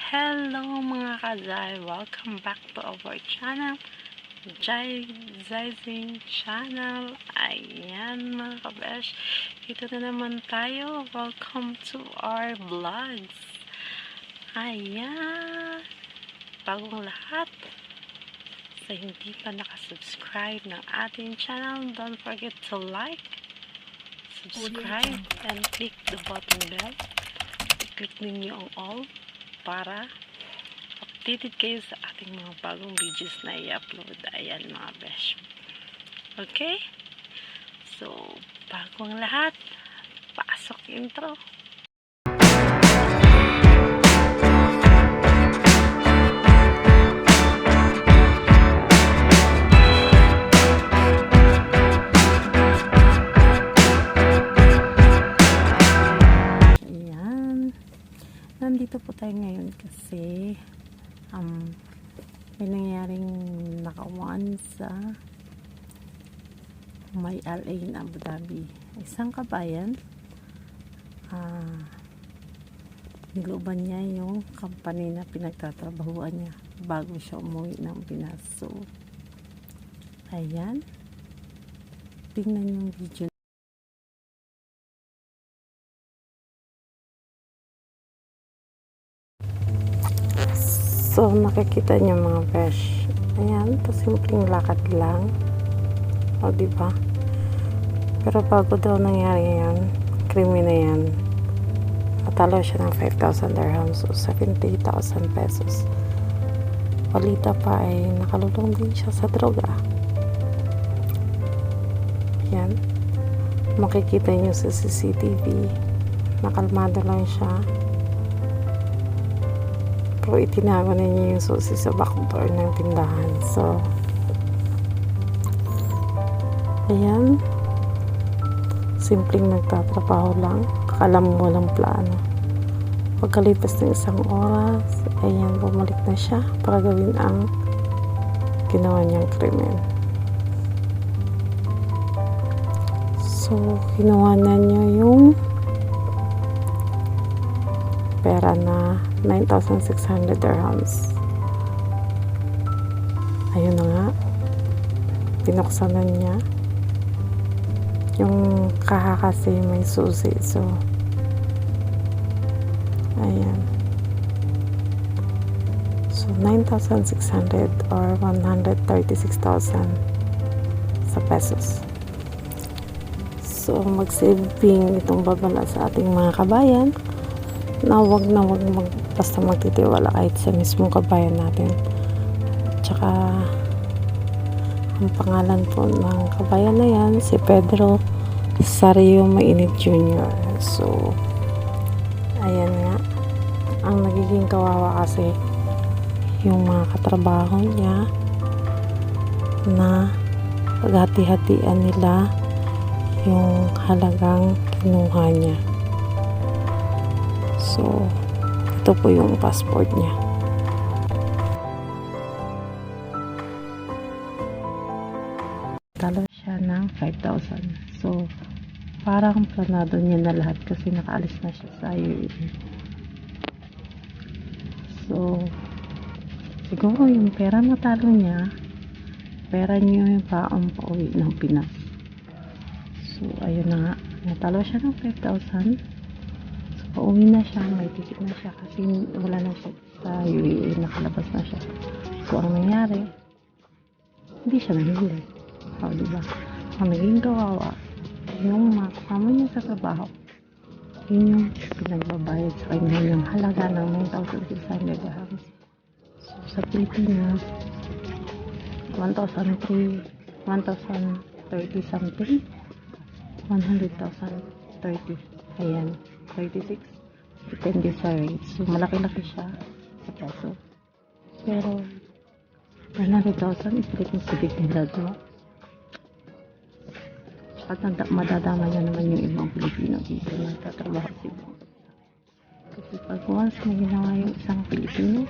Hello mga kazay! Welcome back to our channel, Zizing Channel. Ayan mga kabesh, ito na naman tayo. Welcome to our vlogs. Ayan, bagong lahat. Sa hindi pa nakasubscribe ng ating channel, don't forget to like, subscribe, and click the button bell. I-click ninyo ang all para updated kayo sa ating mga bagong videos na i-upload. Ayan mga besh. Okay? So, bago ang lahat, pasok intro. Nandito po tayo ngayon kasi may nangyaring nakawan sa may Al Ain, Abu Dhabi. Isang kabayan, niloban niya yung company na pinagtatrabahuan niya bago siya umuwi ng Pinas. So, ayan, tingnan yung video. So, nakikita niyo mga besh. Ayan, ito simpleng lakad lang. O, diba? Pero bago daw nangyari yan, krimi na yan, natalo siya ng 5,000 dirhams o 70,000 pesos. Balita pa ay nakalulong din siya sa droga. Ayan. Makikita niyo sa CCTV, nakalmado lang siya. Pero itinago na niya yung susi sa back door ng tindahan. So, ayan, simpleng nagtatrabaho lang, akala mo walang plano. Pagkalipas ng isang oras, ayan, bumalik na siya para gawin ang ginawa niyang krimen. So, kinuha na niya yung pera na 9,600 dirhams. Ayun na nga, pinuksan na niya yung kaha kasi may susi. So, ayan. So, 9,600 or 136,000 sa pesos. So, mag-saving itong babala sa ating mga kabayan na wag basta magtitiwala kahit sa mismong kabayan natin. Tsaka ang pangalan po ng kabayan na yan, si Pedro Sario Mainit Jr. So, ayan nga, ang nagiging kawawa kasi yung mga katrabaho niya na paghati-hatian nila yung halagang kinuha niya. So, ito po yung passport niya. Talo siya ng 5,000. So, parang planado niya na lahat kasi nakaalis na siya sa UAE. So, siguro yung pera na talo niya, pera niya yung paong pauwi ng Pinas. So, ayun na nga. Natalo siya ng 5,000. Pauwi na siya, may ticket na siya kasi wala na siya sa UAE, nakalabas na siya. So, ang nangyari, hindi siya nahuli. O, diba? Ang naging kawawa, yung mga kasama niya sa trabaho, yun yung pinagbabayad sa kanya yung halaga ng 9,600 dirhams. So, sa Pilipinas, 1,030 something, 100,030. Ayan. 36, depende sa rate. So, malaki-laki siya sa peso. Pero, 100,000 is pretty significant, no? At madadama niya naman yung ibang Pilipino dito na tatrabaho sa ibang bansa. Kasi pag once na ginawa yung isang Pilipino,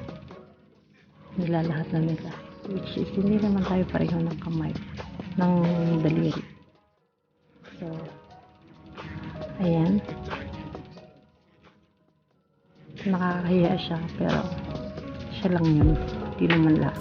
nilalahat na nila. Which is, hindi naman tayo pareho ng kamay, ng daliri. So, ayan. nakakahiya siya, pero siya lang yun, hindi naman lahat.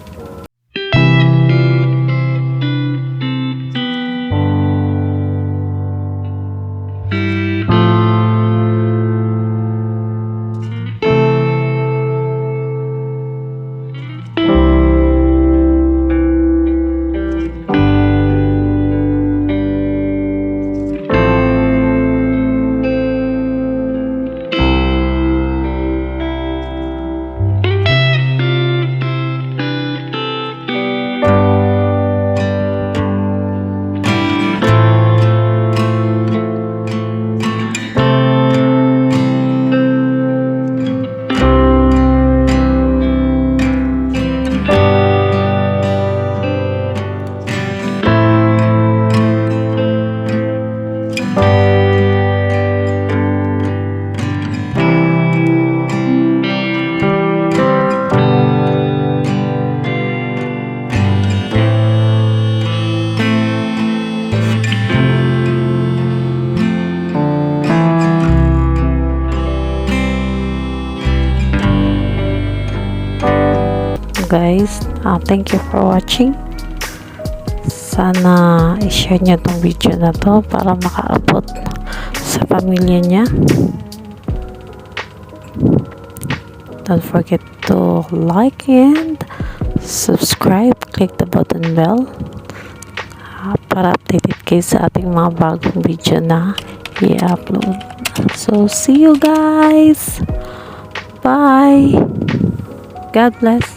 Guys, thank you for watching. Sana i-share nyo tong video na to para makaabot sa pamilya niya. Don't forget to like and subscribe, click the button bell para updated kayo sa ating mga bagong video na i-upload. So see you guys, bye, God bless.